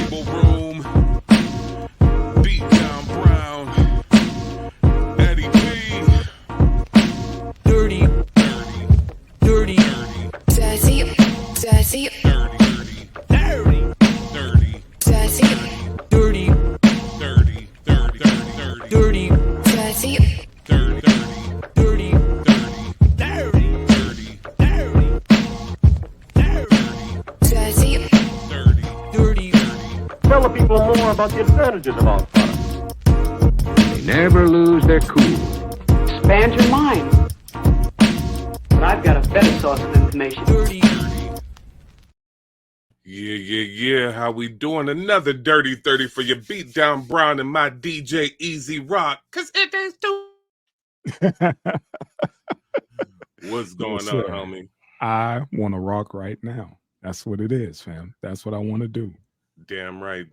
Schwebel room. Beat down Brown. Eddie B. Dirty, dirty, Dirty, dirty, Dirty. dirty, dirty, Dirty. dirty, dirty, dirty. dirty. Tell the people more about the advantages of our product. They never lose their cool. Expand your mind. But I've got a better source of information. Yeah. How we doing? Another Dirty 30 for your Beat Down Brown and my DJ Easy Rock. Cause it is too. What's going on, homie? I want to rock right now. That's what it is, fam. That's what I want to do. Damn right.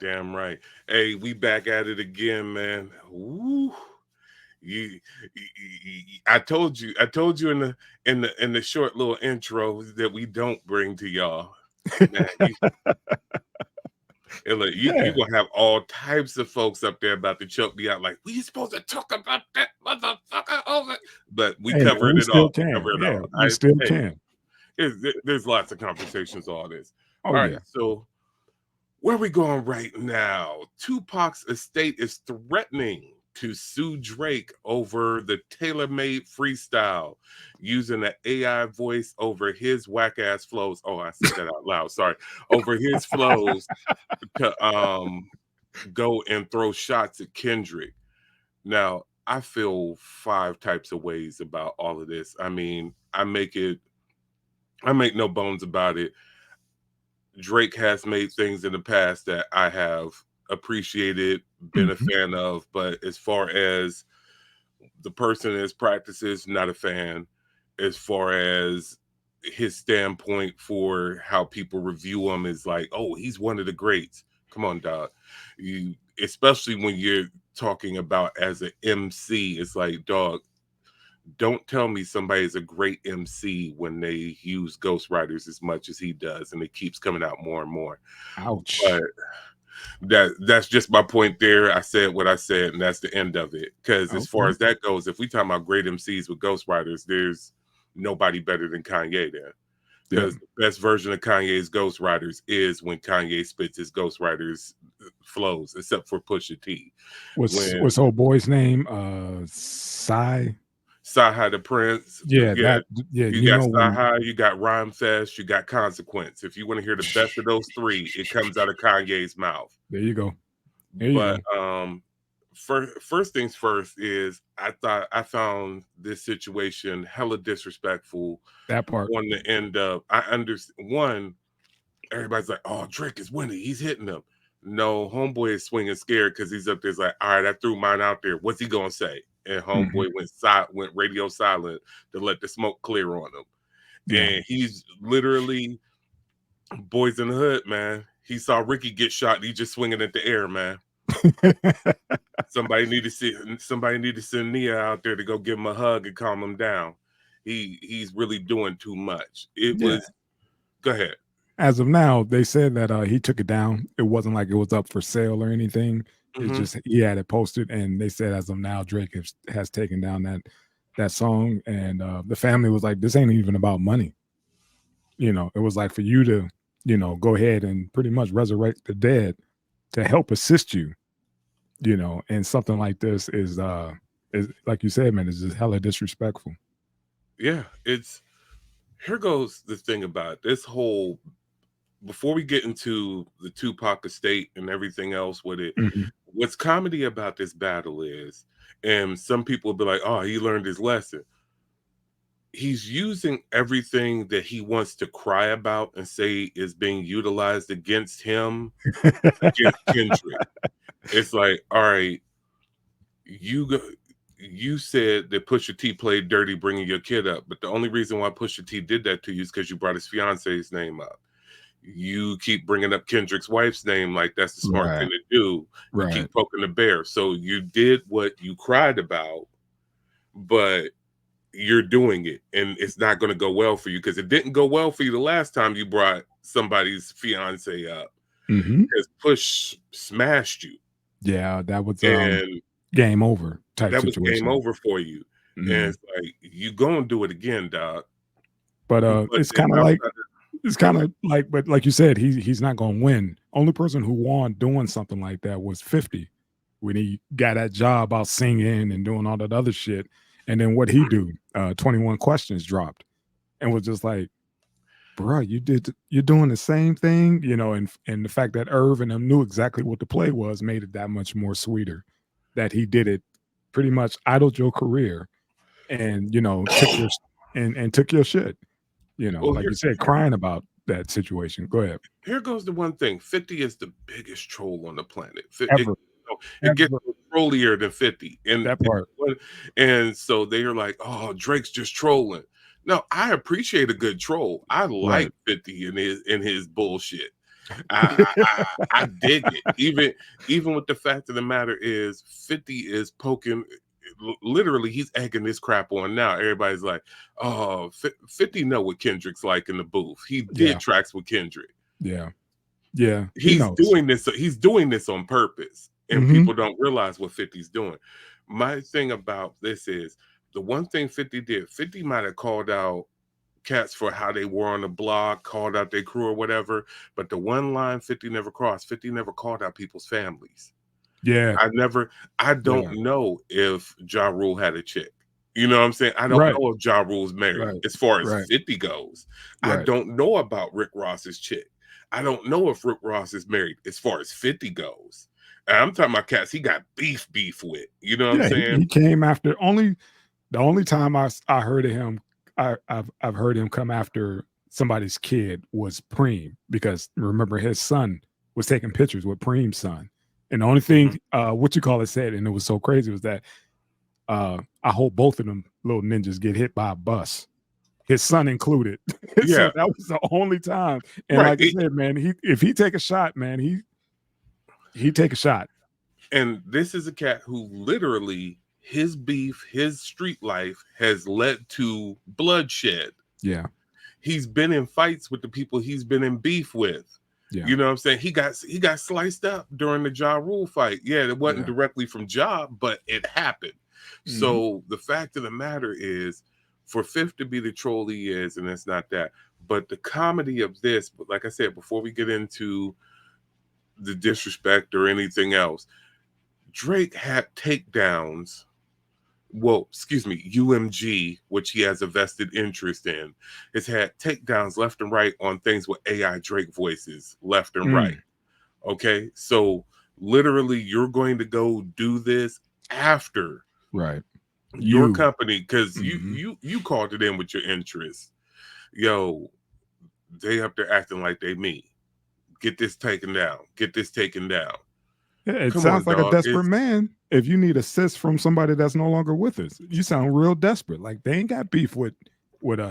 Hey, we back at it again, man. Woo. I told you in the short little intro that we don't bring to y'all. Man, you gonna have all types of folks up there about to choke me out like, we supposed to talk about that motherfucker over, but we covered it all. We still can. There's lots of conversations on this. Oh, all right, yeah. so where we going right now? Tupac's estate is threatening to sue Drake over the tailor-made freestyle using an AI voice over his whack-ass flows. Oh, I said that out loud. Sorry. Over his flows to go and throw shots at Kendrick. Now, I feel 5 types of ways about all of this. I mean, I make no bones about it. Drake has made things in the past that I have appreciated, been a fan of, but as far as the person and his practices, not a fan. As far as his standpoint for how people review him is like, oh, he's one of the greats. Come on, dog. Especially when you're talking about as an MC, it's like, dog, don't tell me somebody's a great MC when they use ghostwriters as much as he does, and it keeps coming out more and more. Ouch. But that's just my point there. I said what I said, and that's the end of it. Because as far as that goes, if we talk about great MCs with ghostwriters, there's nobody better than Kanye there. Because the best version of Kanye's ghostwriters is when Kanye spits his ghostwriters flows, except for Pusha T. What's old boy's name? Saha the Prince. You got Saha, you got Rhyme Fest, you got Consequence. If you want to hear the best of those 3, it comes out of Kanye's mouth. There you go. First things first is I found this situation hella disrespectful. That part on the end of I understand. One, everybody's like, "Oh, Drake is winning. He's hitting them." No, homeboy is swinging scared because he's up there. He's like, "All right, I threw mine out there. What's he gonna say?" And homeboy went radio silent to let the smoke clear on him. And he's literally boys in the hood, man. He saw Ricky get shot. And he just swinging at the air, man. Somebody need to send Nia out there to go give him a hug and calm him down. He's really doing too much. Go ahead. As of now, they said that he took it down. It wasn't like it was up for sale or anything. It's just he had it posted, and they said as of now, Drake has taken down that song, and the family was like, "This ain't even about money." It was like for you to, go ahead and pretty much resurrect the dead to help assist you, and something like this is like you said, man, it's just hella disrespectful. Yeah, here goes the thing about this whole. Before we get into the Tupac estate and everything else with it, what's comedy about this battle is, and some people will be like, "Oh, he learned his lesson." He's using everything that he wants to cry about and say is being utilized against him, against Kendrick. It's like, all right, you said that Pusha T played dirty bringing your kid up, but the only reason why Pusha T did that to you is because you brought his fiance's name up. You keep bringing up Kendrick's wife's name like that's the smart thing to do. You keep poking the bear. So you did what you cried about, but you're doing it, and it's not going to go well for you because it didn't go well for you the last time you brought somebody's fiance up. because Push smashed you, Yeah, that was and game over type that was game situation. over for you. And Mhm. it's like you gonna do it again, dog. But But it's kind of like outside it's kind of like, but like you said, he's not going to win. Only person who won doing something like that was 50 when he got that job out singing and doing all that other shit. And then what he do? 21 Questions dropped and was just like, bro, you're doing the same thing, and the fact that Irv and them knew exactly what the play was made it that much more sweeter that he did it, pretty much idled your career and took your shit, well, like you said, crying about that situation. Go ahead. here goes the one thing: 50 is the biggest troll on the planet. Ever, It gets ever. trollier than 50, That part. and so they are like, "Oh, Drake's just trolling." No, I appreciate a good troll. I Right. like 50 in his bullshit. I dig it. Even with the fact of the matter is, 50 is poking. Literally, he's egging this crap on now. Everybody's like, "Oh, 50 know what Kendrick's like in the booth. He did Yeah. tracks with Kendrick. Yeah. Yeah. He He's knows. doing this. He's doing this on purpose, and Mhm. people don't realize what 50's doing." My thing about this is the one thing 50 did. 50 might have called out cats for how they were on the block, called out their crew or whatever, but the one line 50 never crossed. 50 never called out people's families. Yeah. I don't Yeah. know if Ja Rule had a chick. You know what I'm saying? I don't Right. know if Ja Rule's married. Right. As far as Right. 50 goes, I Right. don't know about Rick Ross's chick. I don't know if Rick Ross is married as far as 50 goes. And I'm talking about cats he got beef with. You know what I'm Yeah. saying? He came after the only time I heard of him, I've heard him come after somebody's kid was Preem, because remember his son was taking pictures with Preem's son. And the only thing what you call it said, and it was so crazy, was that I hope both of them little ninjas get hit by a bus, his son included. Yeah. So that was the only time. And Right. like I said, man, if he take a shot, man, he take a shot. And this is a cat who literally his beef, his street life has led to bloodshed. Yeah. He's been in fights with the people he's been in beef with. Yeah. You know what I'm saying? He got sliced up during the Ja Rule fight. Yeah, it wasn't directly from Ja, but it happened. So the fact of the matter is, for Fifth to be the troll he is, and it's not that, but the comedy of this, but like I said, before we get into the disrespect or anything else, Drake had takedowns. Well, excuse me, UMG, which he has a vested interest in, has had takedowns left and right on things with AI Drake voices left and right. Okay, so literally, you're going to go do this after Right. your You. company, because you called it in with your interests. Yo, they up there acting like they me. Get this taken down. Get this taken down. Yeah, it Come sounds on, like a dog. desperate man. If you need assist from somebody that's no longer with us, you sound real desperate. Like they ain't got beef with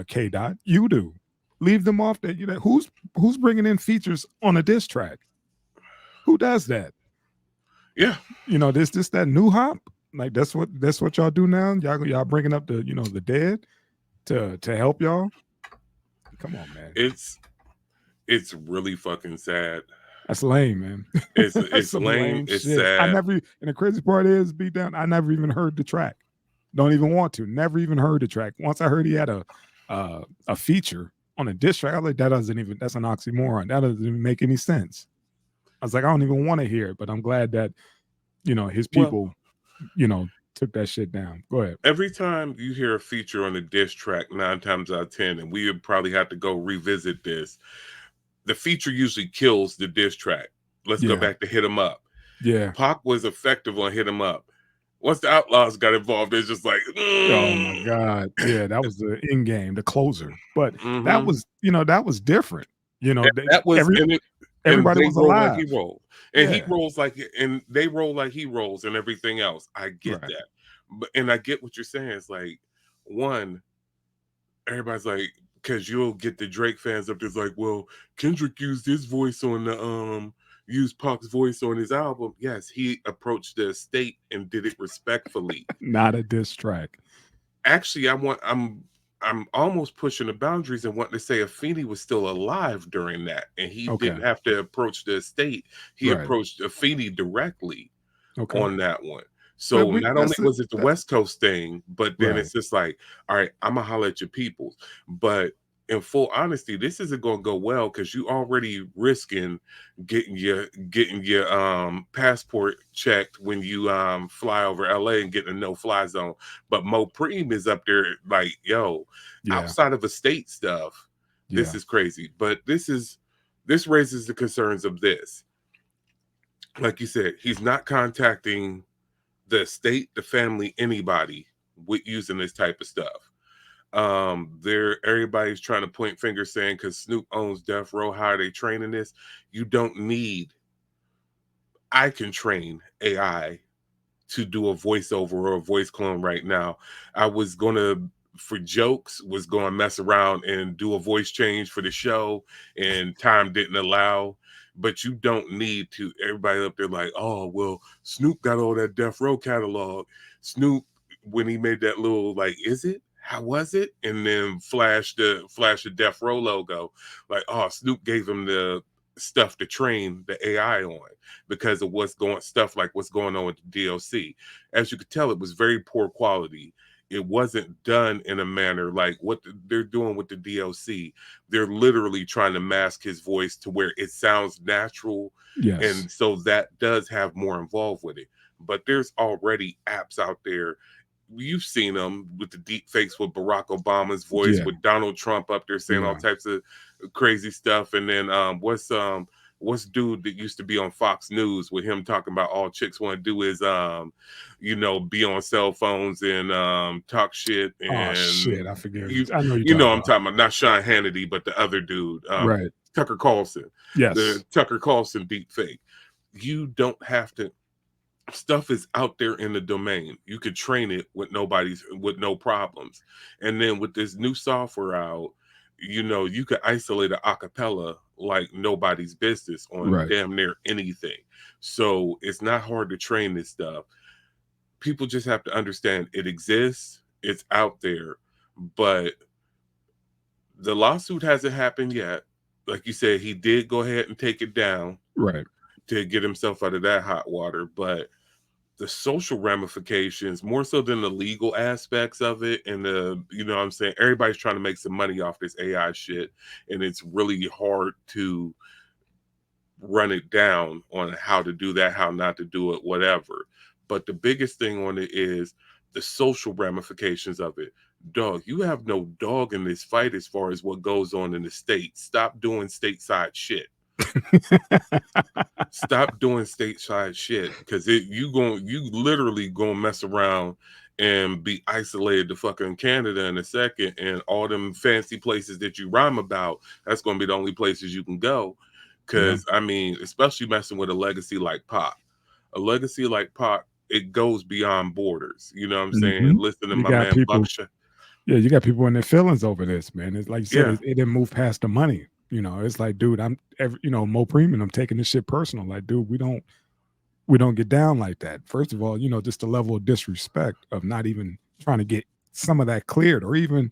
K Dot. You do. Leave them off there. You know who's bringing in features on a diss track? Who does that? Yeah. This that new hop. Like that's what y'all do now. Y'all bringing up the the dead to help y'all. Come on, man. It's really fucking sad. That's lame, man. It's lame. It's shit. sad. And the crazy part is, beat down. I never even heard the track. Don't even want to. Never even heard the track. Once I heard he had a feature on a diss track, I was like, that's an oxymoron. That doesn't even make any sense. I was like, I don't even want to hear it, but I'm glad that his people, took that shit down. Go ahead. Every time you hear a feature on a diss track, 9 times out of 10, and we would probably have to go revisit this, the feature usually kills the diss track. Let's go back to Hit 'Em Up. Yeah. Pac was effective on Hit 'Em Up. Once the Outlaws got involved, it's just like, oh my God. Yeah, that was the in game, the closer. But that was, that was different. That was everybody was alive. Like he rolled. And he rolls like, and they roll like he rolls and everything else. I get that. And I get what you're saying. It's like, one, everybody's like, because you'll get the Drake fans up there's like, well, Kendrick used his voice on the used Pac's voice on his album. Yes, he approached the estate and did it respectfully. Not a diss track. Actually, I'm I'm almost pushing the boundaries and wanting to say Afeni was still alive during that, and he Okay. didn't have to approach the estate. He Right. approached Afeni directly Okay. on that one. But So we not only that's it. was it the West Coast thing, but then Right. it's just like, all right, I'm gonna holler at your peoples. But in full honesty, this isn't gonna go well because you already risking getting your passport checked when you fly over LA and get a no-fly zone. But Mo Preem is up there like, yo, Yeah. outside of estate stuff, this Yeah. is crazy. But this raises the concerns of this. Like you said, he's not contacting the estate, the family, anybody with using this type of stuff. Everybody's trying to point fingers saying because Snoop owns Death Row, how are they training this? You don't need, I can train AI to do a voiceover or a voice clone right now. I was gonna, for jokes, was going to mess around and do a voice change for the show, and time didn't allow. But you don't need to. Everybody up there like, oh well, Snoop got all that Death Row catalog. Snoop, when he made that little like, is it? How was it? And then flash the Death Row logo. Like, oh, Snoop gave him the stuff to train the AI on because of what's going on with the DLC. As you could tell, it was very poor quality. It wasn't done in a manner like what they're doing with the DLC. They're literally trying to mask his voice to where it sounds natural. Yes. And so that does have more involved with it. But there's already apps out there. You've seen them with the deep fakes with Barack Obama's voice, Yeah. with Donald Trump up there saying all Yeah. types of crazy stuff. And then what's dude that used to be on Fox News with him talking about all chicks want to do is be on cell phones and talk shit. Oh And shit, I forget. you I know you you're know talking I'm about. talking about, not Sean Hannity, but the other dude, Right. Tucker Carlson. Yes. The Tucker Carlson deep fake. You don't have to. Stuff is out there in the domain. You could train it with no problems. And then with this new software out, you could isolate an acapella like nobody's business on Right. damn near anything. So it's not hard to train this stuff. People just have to understand it exists, it's out there, but the lawsuit hasn't happened yet. Like you said, he did go ahead and take it down Right. to get himself out of that hot water, but the social ramifications more so than the legal aspects of it, and what I'm saying, everybody's trying to make some money off this AI shit, and it's really hard to run it down on how to do that, how not to do it, whatever. But the biggest thing on it is the social ramifications of it. Dog, you have no dog in this fight as far as what goes on in the state. Stop doing stateside shit. Stop doing stateside shit, because you literally gonna mess around and be isolated to fucking Canada in a second, and all them fancy places that you rhyme about, that's gonna be the only places you can go. Because I mean, especially messing with a legacy like Pac. A legacy like Pac, it goes beyond borders. You know what I'm saying? Listen to You my got man people. Buckshot. Yeah, you got people in their feelings over this, man. It's like you said, Yeah. it didn't move past the money. It's like, dude, Mo Premium, I'm taking this shit personal. Like, dude, we don't get down like that. First of all, just the level of disrespect of not even trying to get some of that cleared, or even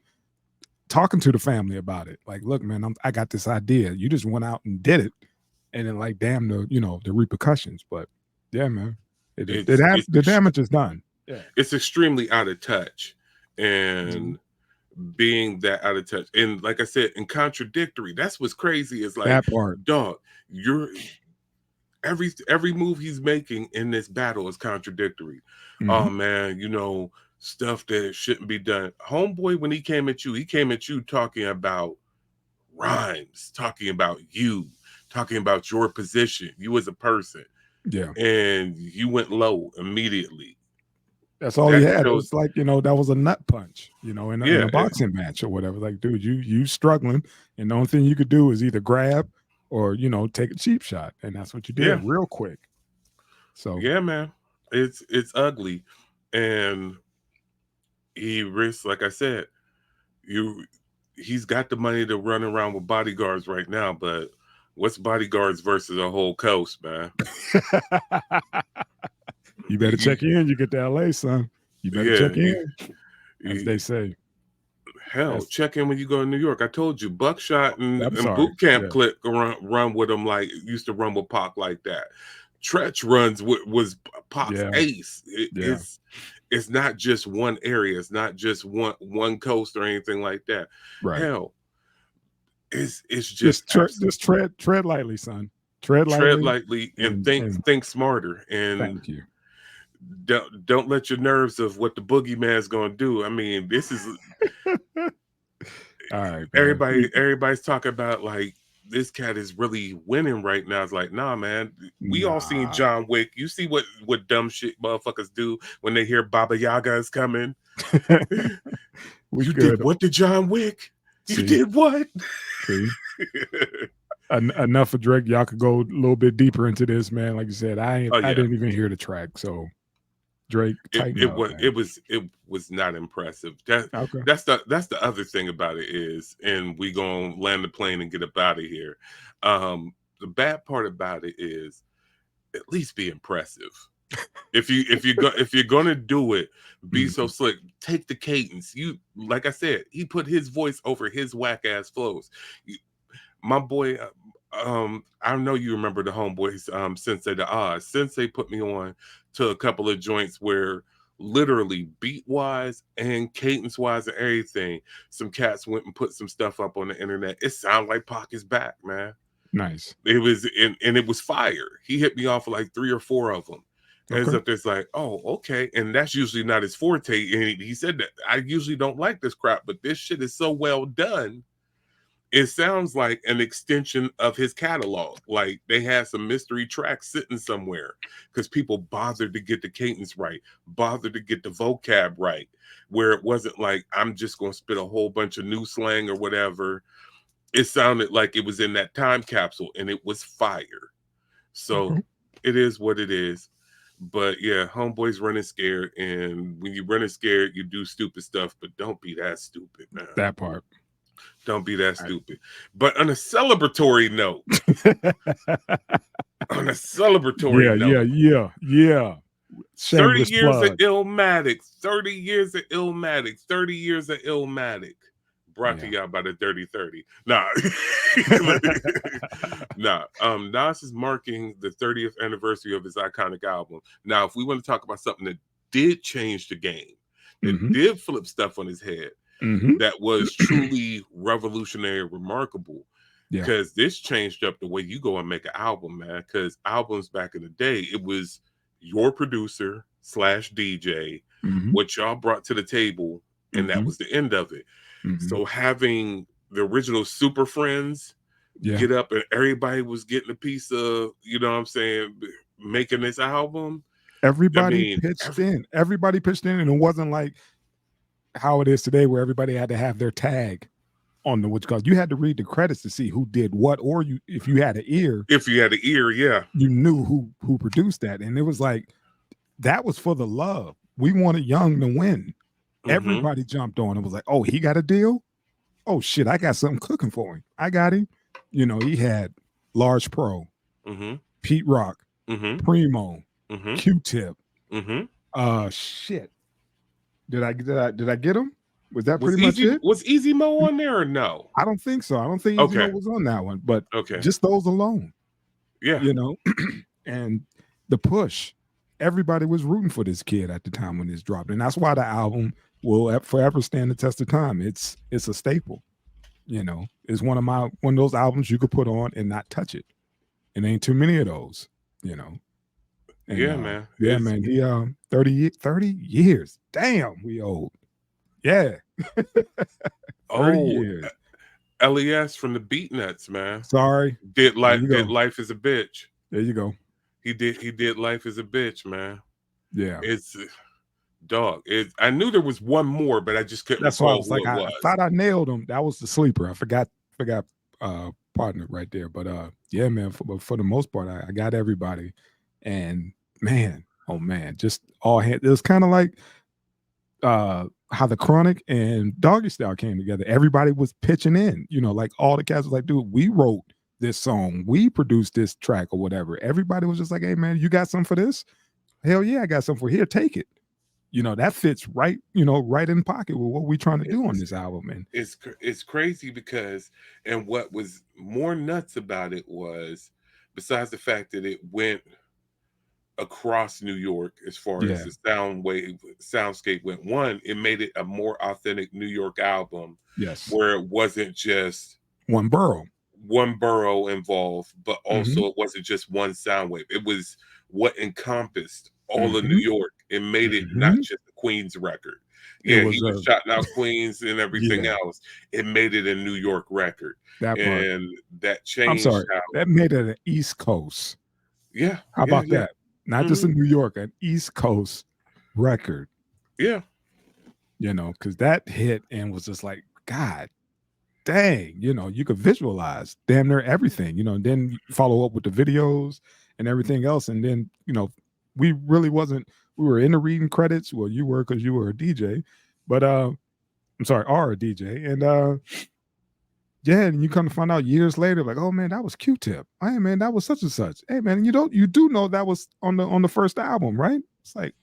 talking to the family about it. Like, look, man, I got this idea. You just went out and did it, and then like, damn, the repercussions. But yeah, man, the damage is done. Yeah, it's extremely out of touch, and being that out of touch, and like I said, and contradictory. That's what's crazy. Is like, that part. dog, every move he's making in this battle is contradictory. Oh man, stuff that shouldn't be done. Homeboy, when he came at you talking about rhymes, talking about you, talking about your position, you as a person. Yeah, and you went low immediately. That's all he had. It was like, that was a nut punch, in a boxing match or whatever. Like, dude, you struggling, and the only thing you could do is either grab or, take a cheap shot. And that's what you did real quick. So yeah, man, it's ugly. And he risks, like I said, he's got the money to run around with bodyguards right now, but what's bodyguards versus a whole coast, man? You better check in. You get to LA, son. You better check in, as they say. Hell, check in when you go to New York. I told you, Buckshot and, I'm and sorry. Boot Camp Yeah. Click run with him like used to run with Pac like that. Tretch runs was Pac's Yeah. ace. Yeah. It's not just one area. It's not just one coast or anything like that. Right. Hell, it's just tread lightly, son. Tread lightly and think smarter. And thank you. Don't let your nerves of what the boogeyman's gonna do. I mean, this is all right. Man. Everybody's talking about like this cat is really winning right now. It's like, nah, man. We all seen John Wick. You see what dumb shit motherfuckers do when they hear Baba Yaga is coming. You did what to John Wick? You did what? See? Enough for Drake. Y'all could go a little bit deeper into this, man. Like you said, I didn't even hear the track. So Drake, it was not impressive. That's the other thing about it is, and we gonna land the plane and get up out of here. The bad part about it is, at least be impressive. If you're gonna do it, be so slick. Take the cadence. You, like I said, he put his voice over his whack ass flows. My boy, I know you remember the homeboys, Sensei the Oz. Sensei put me on to a couple of joints where literally beat wise and cadence wise and everything, some cats went and put some stuff up on the internet. It sounded like Pac is back, man. Nice. It was and it was fire. He hit me off with like 3 or 4 of them. And it's up there's like, oh, okay. And that's usually not his forte. And he said that I usually don't like this crap, but this shit is so well done. It sounds like an extension of his catalog. Like they had some mystery tracks sitting somewhere because people bothered to get the cadence right, bothered to get the vocab right, where it wasn't like, I'm just going to spit a whole bunch of new slang or whatever. It sounded like it was in that time capsule and it was fire. So it is what it is. But yeah, homeboy's running scared. And when you're running scared, you do stupid stuff, but don't be that stupid, man. That part. Don't be that stupid. But on a celebratory note, Yeah. 30 years of Illmatic, 30 years of Illmatic, 30 years of Illmatic. Brought to y'all by the Dirty 30. Nah. Nas is marking the 30th anniversary of his iconic album. Now, if we want to talk about something that did change the game, that did flip stuff on his head, that was truly revolutionary and remarkable, because this changed up the way you go and make an album, man. Because albums back in the day, it was your producer / DJ, what y'all brought to the table, and that was the end of it. So having the original Super Friends get up and everybody was getting a piece of, you know what I'm saying, making this album. Everybody pitched in, and it wasn't like how it is today where everybody had to have their tag on the which, because you had to read the credits to see who did what, or if you had an ear, you knew who produced that. And it was like, that was for the love. We wanted Young to win. Everybody jumped on and was like, oh, he got a deal? Oh shit, I got something cooking for him. I got him. You know, he had Large Pro, Pete Rock, Primo, Q-Tip. Shit. Did I get him? Was that pretty much it? Was Easy Mo on there or no? I don't think so. I don't think Easy Mo was on that one, but just those alone. Yeah. You know, and the push. Everybody was rooting for this kid at the time when this dropped. And that's why the album will forever stand the test of time. It's a staple. You know, it's one of those albums you could put on and not touch it. And ain't too many of those, you know. And, man. Yeah, man. He 30 years. Damn, we old. Yeah. 30 years. LES from the Beatnuts, man. Sorry. Did Life is a Bitch. There you go. He did Life is a Bitch, man. Yeah. It's dog. I knew there was one more, but I just couldn't. That's why I was like, I thought I nailed him. That was the sleeper. I forgot partner right there. But yeah, man, for the most part, I got everybody. And man, oh man, just all hands. It was kind of like how the Chronic and Doggy Style came together. Everybody was pitching in, you know, like all the cats was like, dude, we wrote this song, we produced this track or whatever. Everybody was just like, hey man, you got something for this? Hell yeah, I got something for here. Take it. that fits right, right in pocket with what we're trying to do on this album. And It's crazy because, and what was more nuts about it was, besides the fact that it went across New York as far as yeah, the soundscape went, one, it made it a more authentic New York album yes, where it wasn't just one borough. one borough involved, but also Mhm. it wasn't just one sound wave. It was what encompassed all of New Mhm. York and made it not Mhm. just a Queens record. It Yeah, he was was a shouting out Queens and everything yeah, else. It made it a New York record. that part. And that I'm changed sorry, how, that made it an East Coast. yeah, How yeah, about yeah. that? Not just Mhm. in New York, an East Coast record, Yeah. because that hit and was just like, God dang, you could visualize damn near everything, and then you follow up with the videos and everything else. And then, we really wasn't, we were in the reading credits. Well, you were because you were a DJ, but I'm sorry, are a DJ. And yeah, and you come to find out years later, like, oh man, that was Q-Tip. Hey man, that was such and such. Hey man, you do know that was on the first album, right? It's like,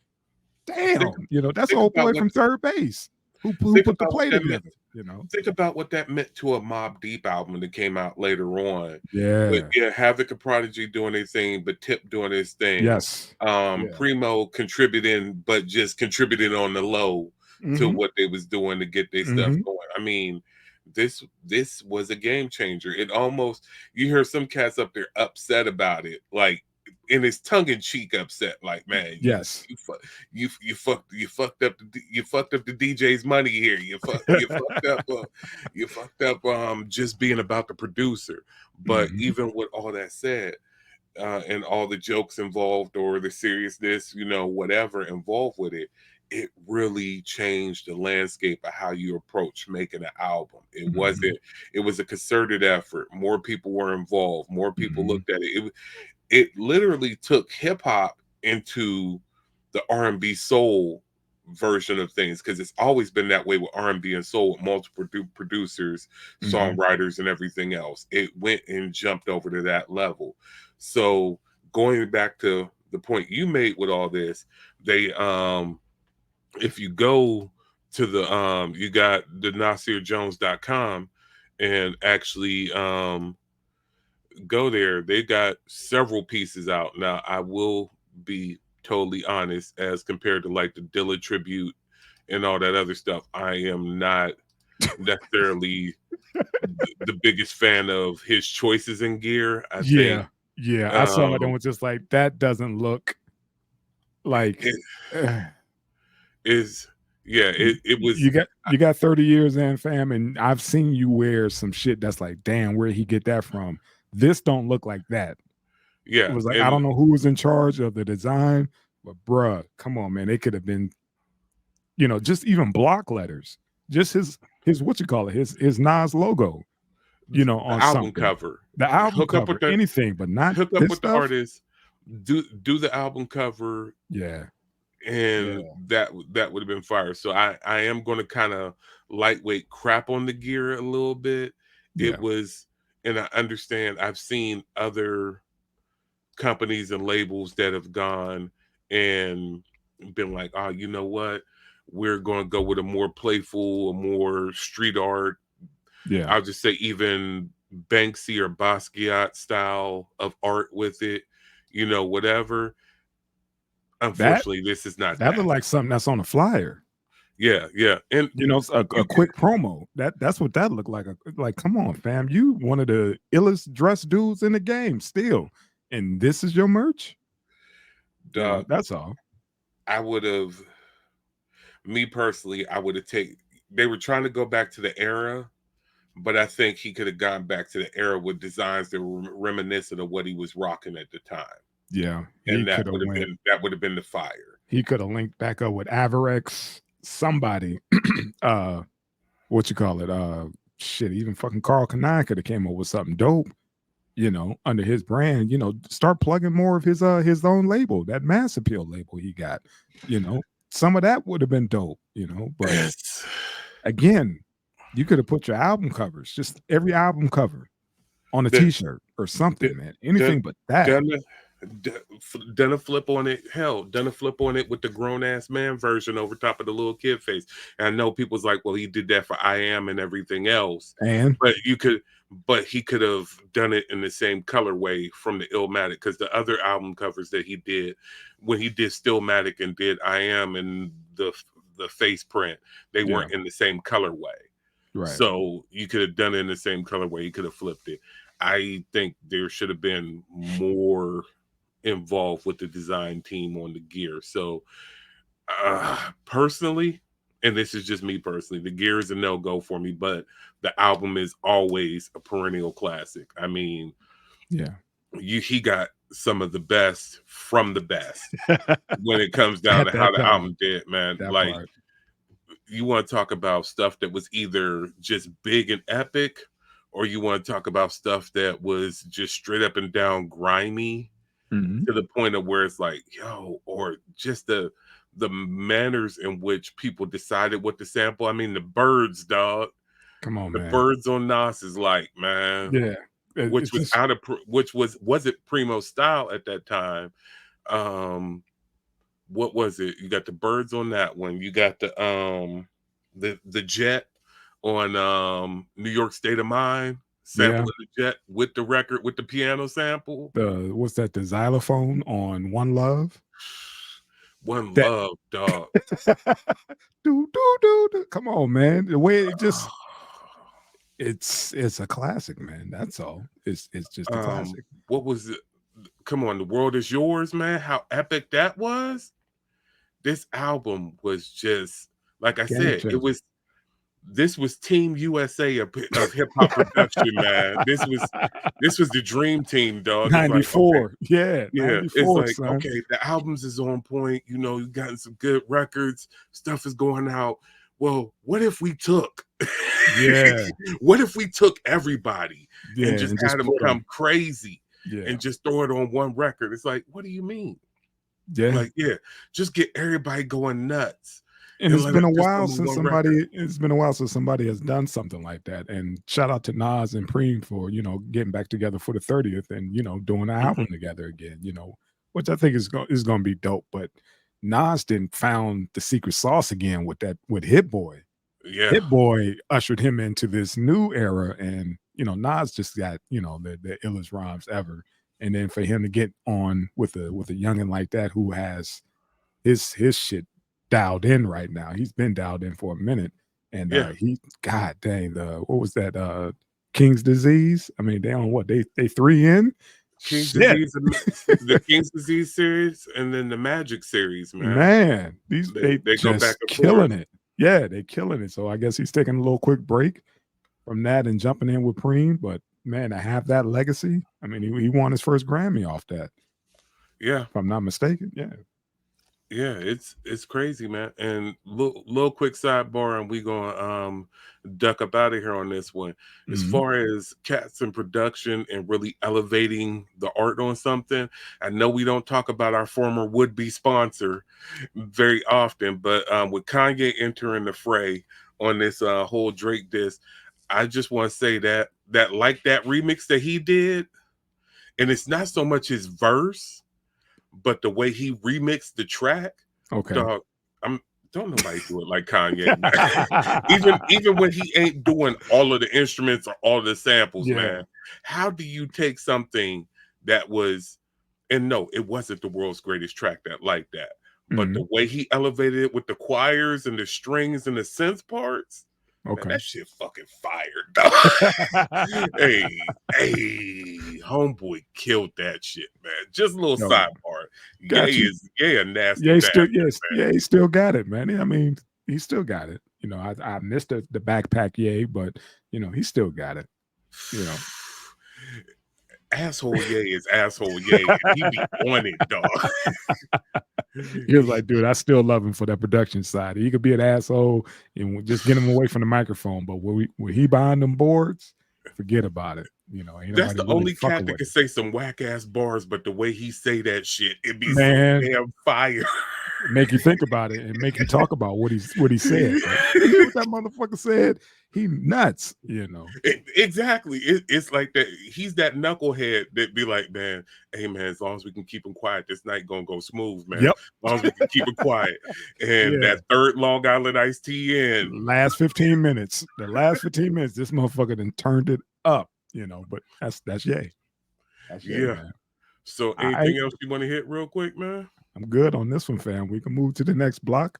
Think, damn, that's think old about boy what from Third Base who think put the about what play that meant. together. Think about what that meant to a Mobb Deep album that came out later on. But Yeah. yeah, Havoc and Prodigy doing their thing, but Tip doing his thing. Yes. Yeah. Primo contributing, but just contributing on the low to Hmm. what they was doing to get their stuff Hmm. going. I mean, this was a game changer. It almost, you hear some cats up there upset about it, like, and it's tongue in cheek upset, like, man, Yes. you fucked up the DJ's money here. You fucked up just being about the producer. But Mhm. even with all that said, and all the jokes involved or the seriousness, whatever involved with it, it really changed the landscape of how you approach making an album. Mhm. It was a concerted effort. More people were involved. More people Mhm. looked at it. It literally took hip hop into the R&B soul version of things, because it's always been that way with R&B and soul, with multiple producers, Mhm. songwriters, and everything else. It went and jumped over to that level. So going back to the point you made with all this, they if you go to the you got the NasirJones.com and actually go there, they got several pieces out. Now I will be totally honest, as compared to like the Dilla tribute and all that other stuff, I am not necessarily the biggest fan of his choices in gear. I think Yeah. Yeah. I saw it and um was just like, that doesn't look like it uh, is, yeah, it was, you got 30 years in, fam, and I've seen you wear some shit that's like, damn, where'd he get that from? This don't look like that. It yeah, was like, I and don't know who was in charge of the design, but bruh, come on, man. They could have been, just even block letters. Just his what you call it, his Nas logo, the on album something. cover, The album hook up cover, with the anything, but not hook up this with the stuff. artist, do the album cover, Yeah. and Yeah. that would have been fire. So I am going to kind of lightweight crap on the gear a little bit. It Yeah. was, and I understand, I've seen other companies and labels that have gone and been like, oh, you know what, we're going to go with a more playful, a more street art, Yeah. I'll just say even Banksy or Basquiat style of art with it, whatever. That Unfortunately, this is not that looked that. like something that's on a flyer. Yeah, yeah. And It's a you quick promo. That's what that looked like. Like, come on, fam. You one of the illest dressed dudes in the game still. And this is your merch? dog, That's all. I would have, me personally, I would have taken, they were trying to go back to the era, but I think he could have gone back to the era with designs that were reminiscent of what he was rocking at the time. Yeah. And that would have been the fire. He could have linked back up with Averex, somebody. What you call it? Shit, even fucking Carl Kanai could have came up with something dope, under his brand, start plugging more of his own label, that Mass Appeal label he got, some of that would have been dope, but Yes. again, you could have put your album covers, just every album cover on a The- t-shirt or something, man. Anything but that. Done a flip on it. Hell, done a flip on it with the grown ass man version over top of the little kid face. And I know people's like, well, he did that for I Am and everything else, And but he could have done it in the same colorway from the Illmatic, because the other album covers that he did when he did Stillmatic and did I Am and the face print, they yeah, weren't in the same colorway. right. So you could have done it in the same colorway. You could have flipped it. I think there should have been more involved with the design team on the gear. So personally, and this is just me personally, the gear is a no-go for me, but the album is always a perennial classic. I mean, Yeah. he got some of the best from the best when it comes down At to how that the time, album did, man. that Like, part. you want to talk about stuff that was either just big and epic, or you want to talk about stuff that was just straight up and down grimy, Mhm. to the point of where it's like, yo, or just the manners in which people decided what to sample. I mean, the birds, dog. Come on, The man. birds on Nas is like, man, Yeah. which It's was just out of which was it Primo style at that time? What was it? You got the birds on that one. You got the jet on New York State of Mind, yeah. sampling the jet with the record with the piano sample. What's that? The xylophone on One Love. One That Love, dog. do do do do. Come on, man. The way it just it's a classic, man. That's all. It's just a classic. What was it? Come on, The World Is Yours, man. How epic that was. This album was just, like I Game said, changer. this was Team USA of hip hop production, man. This was the dream team, dog. It's like, okay, 94. Yeah, yeah, it's 94, like, son. okay, the albums is on point. You know, you gotten some good records. Stuff is going out. Well, what if we took? Yeah. What if we took everybody Yeah, and just and just had them put 'em. come crazy Yeah. and just throw it on one record? It's like, what do you mean? Yeah. Like, yeah, just get everybody going nuts. And it's let been it a just while come on since one record. somebody has done something like that. And shout out to Nas and Preem for, getting back together for the 30th and, doing an album together again, which I think is going to be dope. But Nas didn't found the secret sauce again with Hit Boy. Yeah, Hit Boy ushered him into this new era, and Nas just got the illest rhymes ever. And then for him to get on with a youngin like that who has his shit dialed in right now. He's been dialed in for a minute, and yeah. God dang, what was that? King's Disease. I mean, they on what they 3 in. King's Shit. Disease, the King's Disease series, and then the Magic series, man. Man, They go just back and killing forth. it. Yeah, they killing it. So I guess he's taking a little quick break from that and jumping in with Preem. But man, to have that legacy, I mean, he won his first Grammy off that, Yeah, if I'm not mistaken. Yeah. yeah, it's crazy, man. And little quick sidebar, and we gonna duck up out of here on this one. As Mhm. far as cats in production and really elevating the art on something, I know we don't talk about our former would-be sponsor very often, but with Kanye entering the fray on this whole Drake diss, I just want to say that like that remix that he did, and it's not so much his verse, but the way he remixed the track, Okay. dog, don't nobody do it like Kanye, man. even when he ain't doing all of the instruments or all of the samples, Yeah. man. How do you take something that was, and no, it wasn't the world's greatest track like that, but Mhm. the way he elevated it with the choirs and the strings and the synth parts, man, Okay. that shit fucking fired, dog. hey, homeboy killed that shit, man. Just a little Yo, sidebar. got Ye you. a nasty Yeah, bastard, man. he still got it, man. I mean, he still got it. I missed the backpack, yay, but he still got it. Asshole Ye is asshole Ye. He be on it, dog. He was like, dude, I still love him for that production side. He could be an asshole and just get him away from the microphone, but when he behind them boards, forget about it. Ain't That's nobody the really only cat fucking that with can it. say some whack ass bars, but the way he say that shit, it be Man. so damn fire. make you think about it and make you talk about what he said. Like, you hear what that motherfucker said? He nuts, you know. Exactly. It's like that. He's that knucklehead that be like, man, hey man, as long as we can keep him quiet, this night gonna go smooth, man. Yep. As long as we can keep it quiet. And Yeah. that third Long Island iced tea in. Last 15 minutes. The last 15 minutes, this motherfucker then turned it up, you know. But that's Ye. That's Ye, Yeah. man. So anything else you want to hit real quick, man? I'm good on this one, fam. We can move to the next block.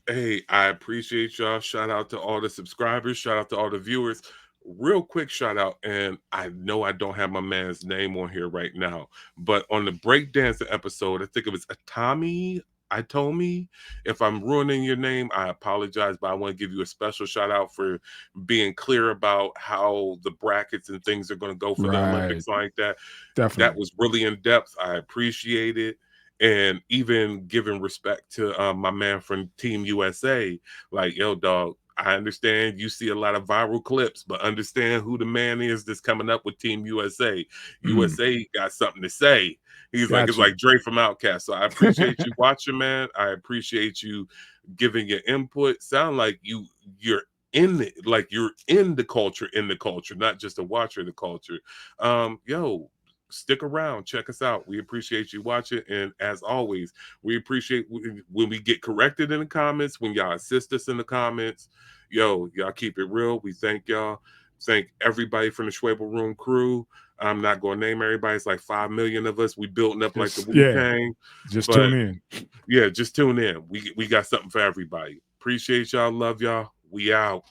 Hey, I appreciate y'all. Shout out to all the subscribers. Shout out to all the viewers. Real quick shout out, and I know I don't have my man's name on here right now, but on the breakdancer episode, I think it was Itomi. If I'm ruining your name, I apologize, but I want to give you a special shout out for being clear about how the brackets and things are going to go for the Olympics like that. Definitely. That was really in depth. I appreciate it. And even giving respect to my man from Team USA, like, yo, dog, I understand you see a lot of viral clips, but understand who the man is that's coming up with Team USA. USA got something to say. He's like, it's like Dre from Outkast. So I appreciate you watching, man. I appreciate you giving your input. Sound like you're in it, like you're in the culture, not just a watcher of the culture. Yo, stick around, check us out. We appreciate you watching, and as always, we appreciate when we get corrected in the comments, when y'all assist us in the comments. Yo, y'all keep it real. We thank y'all. Thank everybody from the Schwebel Room crew. I'm not going to name everybody. It's like 5 million of us. We building up like the Wu-Tang. Just tune in. Yeah, just tune in. We got something for everybody. Appreciate y'all. Love y'all. We out.